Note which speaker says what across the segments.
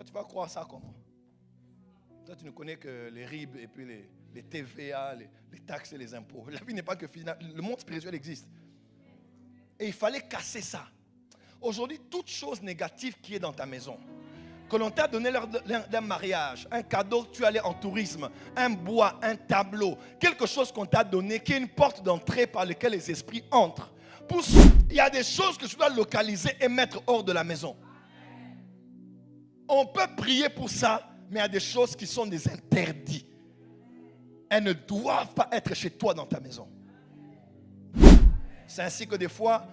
Speaker 1: Toi, tu vas croire ça comment? Toi, tu ne connais que les RIB et puis les TVA, les taxes et les impôts. La vie n'est pas que finale. Le monde spirituel existe. Et il fallait casser ça. Aujourd'hui, toute chose négative qui est dans ta maison, que l'on t'a donné lors d'un mariage, un cadeau, tu allais en tourisme, un bois, un tableau, quelque chose qu'on t'a donné, qui est une porte d'entrée par laquelle les esprits entrent. Il y a des choses que tu dois localiser et mettre hors de la maison. On peut prier pour ça, mais il y a des choses qui sont des interdits. Elles ne doivent pas être chez toi dans ta maison. C'est ainsi que des fois,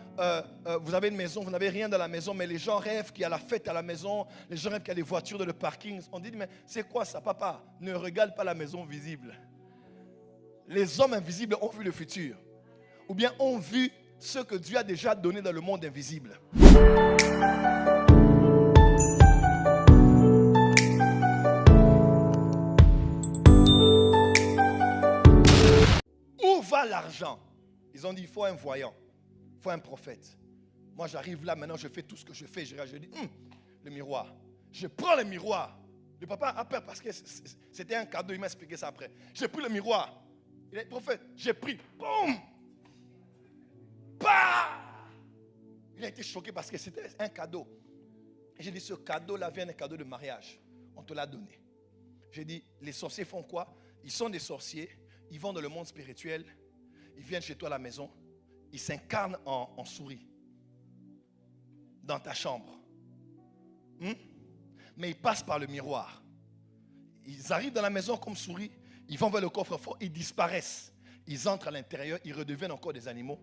Speaker 1: vous avez une maison, vous n'avez rien dans la maison, mais les gens rêvent qu'il y a la fête à la maison, les gens rêvent qu'il y a des voitures dans le parking. On dit, mais c'est quoi ça, papa? Ne regarde pas la maison visible. Les hommes invisibles ont vu le futur, ou bien ont vu ce que Dieu a déjà donné dans le monde invisible. Où va l'argent? Ils ont dit, il faut un voyant, il faut un prophète. Moi, j'arrive là, maintenant, je fais tout ce que je fais. Je dis, le miroir. Je prends le miroir. Le papa a peur parce que c'était un cadeau, il m'a expliqué ça après. J'ai pris le miroir. Il est prophète, j'ai pris. Boum! Bah! Il a été choqué parce que c'était un cadeau. Et j'ai dit, ce cadeau-là vient d'un cadeau de mariage. On te l'a donné. J'ai dit, les sorciers font quoi? Ils sont des sorciers. Ils vont dans le monde spirituel. Ils viennent chez toi à la maison. Ils s'incarnent en souris. Dans ta chambre. Mais ils passent par le miroir. Ils arrivent dans la maison comme souris. Ils vont vers le coffre-fort. Ils disparaissent. Ils entrent à l'intérieur. Ils redeviennent encore des animaux.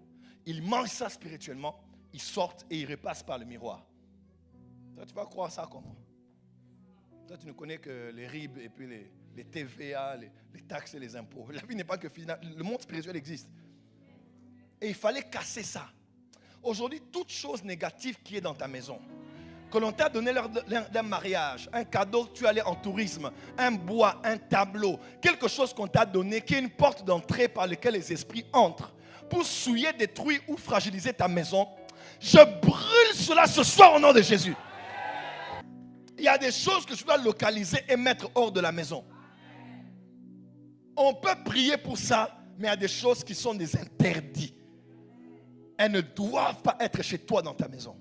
Speaker 1: Ils mangent ça spirituellement. Ils sortent et ils repassent par le miroir. Toi, tu vas croire ça comment? Toi, tu ne connais que les RIB et puis les TVA, les taxes et les impôts. La vie n'est pas que finale. Le monde spirituel existe. Et il fallait casser ça. Aujourd'hui, toute chose négative qui est dans ta maison, que l'on t'a donné lors d'un mariage, un cadeau, tu allais en tourisme, un bois, un tableau, quelque chose qu'on t'a donné, qui est une porte d'entrée par laquelle les esprits entrent, pour souiller, détruire ou fragiliser ta maison, je brûle cela ce soir au nom de Jésus. Il y a des choses que tu dois localiser et mettre hors de la maison. On peut prier pour ça, mais il y a des choses qui sont des interdits. Elles ne doivent pas être chez toi dans ta maison.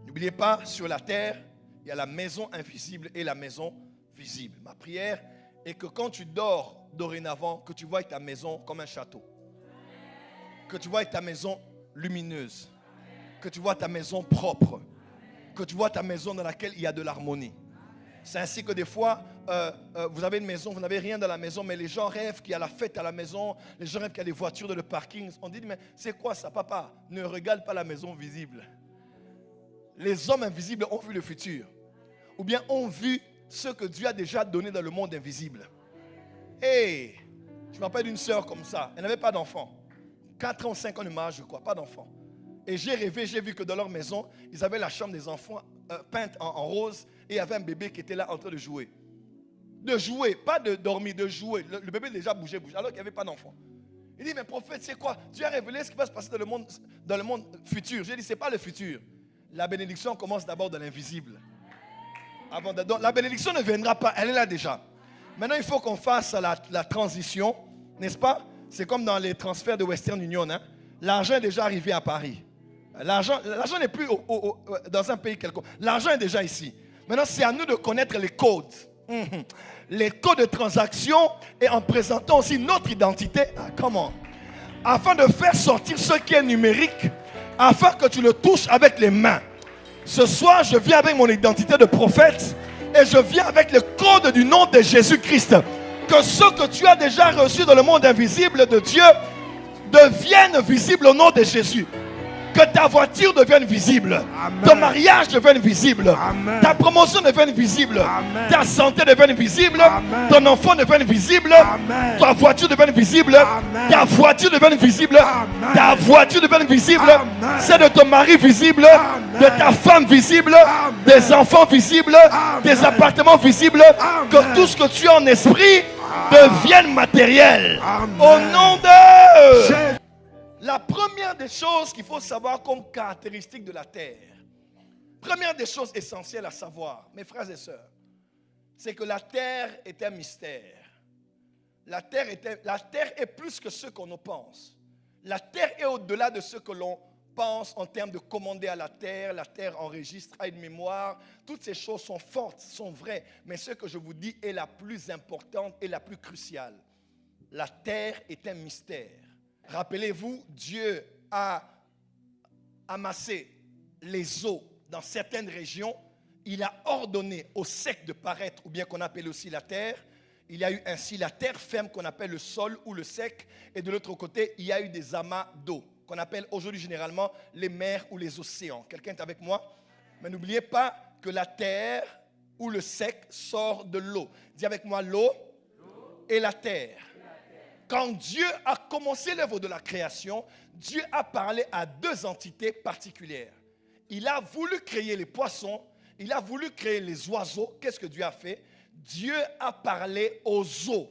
Speaker 1: N'oubliez pas, sur la terre, il y a la maison invisible et la maison visible. Ma prière est que quand tu dors dorénavant, que tu vois ta maison comme un château. Que tu vois ta maison lumineuse. Que tu vois ta maison propre. Que tu vois ta maison dans laquelle il y a de l'harmonie. C'est ainsi que des fois, vous avez une maison, vous n'avez rien dans la maison, mais les gens rêvent qu'il y a la fête à la maison, les gens rêvent qu'il y a des voitures dans le parking. On dit, mais c'est quoi ça, papa? Ne regarde pas la maison visible. Les hommes invisibles ont vu le futur, ou bien ont vu ce que Dieu a déjà donné dans le monde invisible. Hey, je me rappelle d'une sœur comme ça, elle n'avait pas d'enfant. 4 ans ou 5 ans de mariage, je crois, pas d'enfant. Et j'ai rêvé, j'ai vu que dans leur maison, ils avaient la chambre des enfants peinte en rose. Et il y avait un bébé qui était là en train de jouer. De jouer, pas de dormir, de jouer. Le bébé déjà bougeait, alors qu'il n'y avait pas d'enfant. Il dit, mais prophète, c'est quoi? Dieu a révélé ce qui va se passer dans le monde futur. J'ai dit, ce n'est pas le futur. La bénédiction commence d'abord dans l'invisible. Donc, la bénédiction ne viendra pas, elle est là déjà. Maintenant, il faut qu'on fasse la transition, n'est-ce pas? C'est comme dans les transferts de Western Union. Hein? L'argent est déjà arrivé à Paris. L'argent n'est plus dans un pays quelconque. L'argent est déjà ici. Maintenant, c'est à nous de connaître les codes. Les codes de transaction et en présentant aussi notre identité. Comment? Afin de faire sortir ce qui est numérique, afin que tu le touches avec les mains. Ce soir, je viens avec mon identité de prophète et je viens avec le code du nom de Jésus-Christ. Que ce que tu as déjà reçu dans le monde invisible de Dieu devienne visible au nom de Jésus. Que ta voiture devienne visible. Amen. Ton mariage devienne visible. Amen. Ta promotion devienne visible. Amen. Ta santé devienne visible. Amen. Ton enfant devienne visible. Amen. Ta voiture devienne visible. Amen. Ta voiture devienne visible. Amen. Ta voiture devienne visible. Amen. C'est de ton mari visible. Amen. De ta femme visible. Amen. Des enfants visibles. Amen. Des appartements visibles. Amen. Que tout ce que tu as en esprit devienne matériel. Amen. Au nom de... La première des choses qu'il faut savoir comme caractéristique de la terre, Première des choses essentielles à savoir, mes frères et sœurs, c'est que la terre est un mystère. La terre est plus que ce qu'on pense. La terre est au-delà de ce que l'on pense en termes de commander à la terre. La terre enregistre, a une mémoire. Toutes ces choses sont fortes, sont vraies. Mais ce que je vous dis est la plus importante et la plus cruciale. La terre est un mystère. Rappelez-vous, Dieu a amassé les eaux dans certaines régions. Il a ordonné au sec de paraître, ou bien qu'on appelle aussi la terre. Il y a eu ainsi la terre ferme qu'on appelle le sol ou le sec. Et de l'autre côté, il y a eu des amas d'eau qu'on appelle aujourd'hui généralement les mers ou les océans. Quelqu'un est avec moi? Mais n'oubliez pas que la terre ou le sec sort de l'eau. Dis avec moi l'eau et la terre. Quand Dieu a commencé l'œuvre de la création, Dieu a parlé à deux entités particulières. Il a voulu créer les poissons, il a voulu créer les oiseaux. Qu'est-ce que Dieu a fait? Dieu a parlé aux eaux.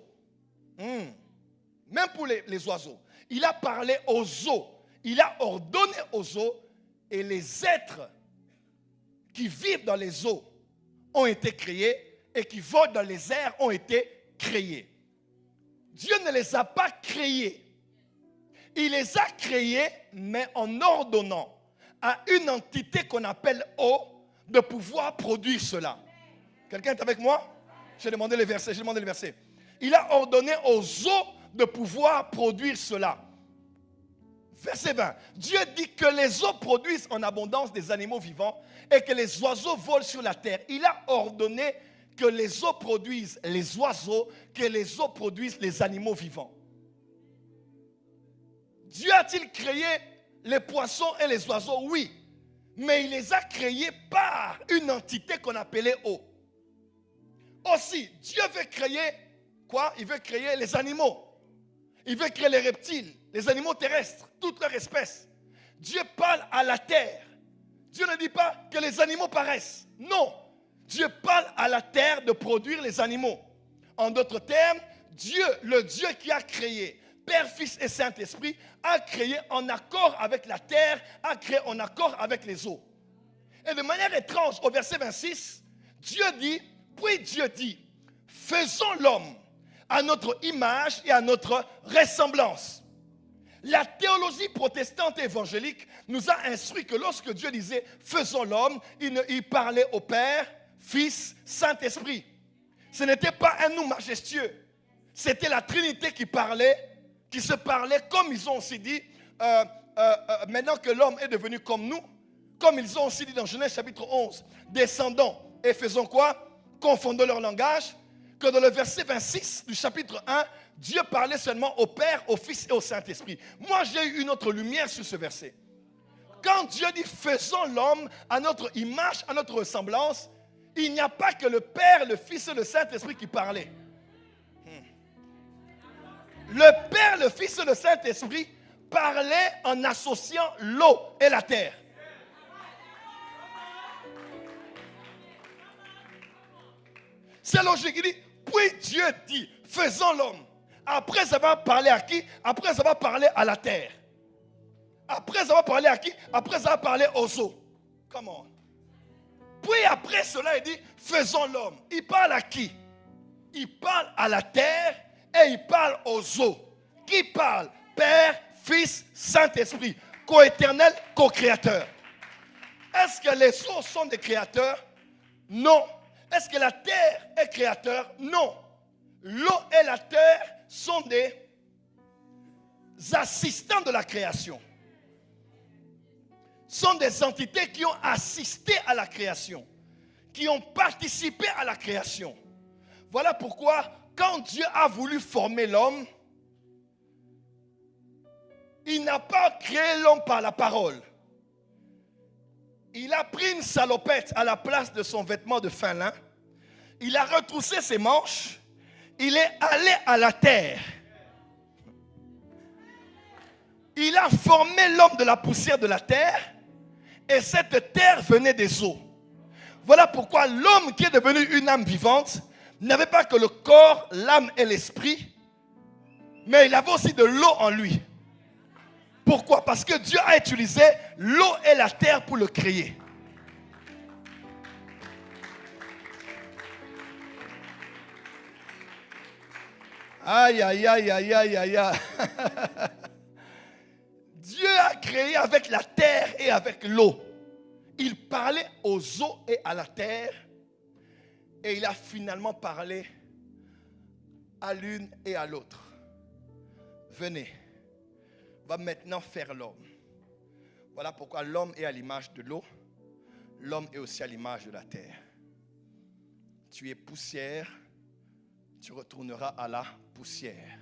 Speaker 1: Même pour les oiseaux. Il a parlé aux eaux. Il a ordonné aux eaux. Et les êtres qui vivent dans les eaux ont été créés. Et qui volent dans les airs ont été créés. Dieu ne les a pas créés. Il les a créés, mais en ordonnant à une entité qu'on appelle eau de pouvoir produire cela. Quelqu'un est avec moi? J'ai demandé le verset. Il a ordonné aux eaux de pouvoir produire cela. Verset 20. Dieu dit que les eaux produisent en abondance des animaux vivants et que les oiseaux volent sur la terre. Il a ordonné que les eaux produisent les oiseaux, que les eaux produisent les animaux vivants. Dieu a-t-il créé les poissons et les oiseaux? Oui. Mais il les a créés par une entité qu'on appelait eau. Aussi, Dieu veut créer quoi? Il veut créer les animaux. Il veut créer les reptiles, les animaux terrestres, toutes leurs espèces. Dieu parle à la terre. Dieu ne dit pas que les animaux paraissent. Non. Dieu parle à la terre de produire les animaux. En d'autres termes, Dieu, le Dieu qui a créé Père, Fils et Saint-Esprit, a créé en accord avec la terre, a créé en accord avec les eaux. Et de manière étrange, au verset 26, puis Dieu dit, faisons l'homme à notre image et à notre ressemblance. La théologie protestante et évangélique nous a instruit que lorsque Dieu disait faisons l'homme, il parlait au Père, Fils, Saint-Esprit. Ce n'était pas un nous majestueux. C'était la Trinité qui se parlait comme ils ont aussi dit, maintenant que l'homme est devenu comme nous, comme ils ont aussi dit dans Genèse chapitre 11, descendons et faisons quoi? Confondons leur langage. Que dans le verset 26 du chapitre 1, Dieu parlait seulement au Père, au Fils et au Saint-Esprit. Moi, j'ai eu une autre lumière sur ce verset. Quand Dieu dit faisons l'homme à notre image, à notre ressemblance, il n'y a pas que le Père, le Fils et le Saint-Esprit qui parlaient. Le Père, le Fils et le Saint-Esprit parlaient en associant l'eau et la terre. C'est logique. Il dit, puis Dieu dit, faisons l'homme. Après avoir parlé à qui? Après avoir parlé à la terre. Après avoir parlé à qui? Après avoir parlé aux eaux. Comment? Puis après cela, il dit, faisons l'homme. Il parle à qui? Il parle à la terre et il parle aux eaux. Qui parle? Père, Fils, Saint-Esprit. Co-éternel, co-créateur. Est-ce que les eaux sont des créateurs? Non. Est-ce que la terre est créateur? Non. L'eau et la terre sont des assistants de la création. Sont des entités qui ont assisté à la création, qui ont participé à la création. Voilà pourquoi, quand Dieu a voulu former l'homme, il n'a pas créé l'homme par la parole. Il a pris une salopette à la place de son vêtement de fin lin. Il a retroussé ses manches. Il est allé à la terre. Il a formé l'homme de la poussière de la terre. Et cette terre venait des eaux. Voilà pourquoi l'homme qui est devenu une âme vivante n'avait pas que le corps, l'âme et l'esprit, mais il avait aussi de l'eau en lui. Pourquoi? Parce que Dieu a utilisé l'eau et la terre pour le créer. Aïe, aïe, aïe, aïe, aïe, aïe, aïe. Dieu a créé avec la terre et avec l'eau. Il parlait aux eaux et à la terre. Et il a finalement parlé à l'une et à l'autre. Venez, on va maintenant faire l'homme. Voilà pourquoi l'homme est à l'image de l'eau. L'homme est aussi à l'image de la terre. Tu es poussière, tu retourneras à la poussière.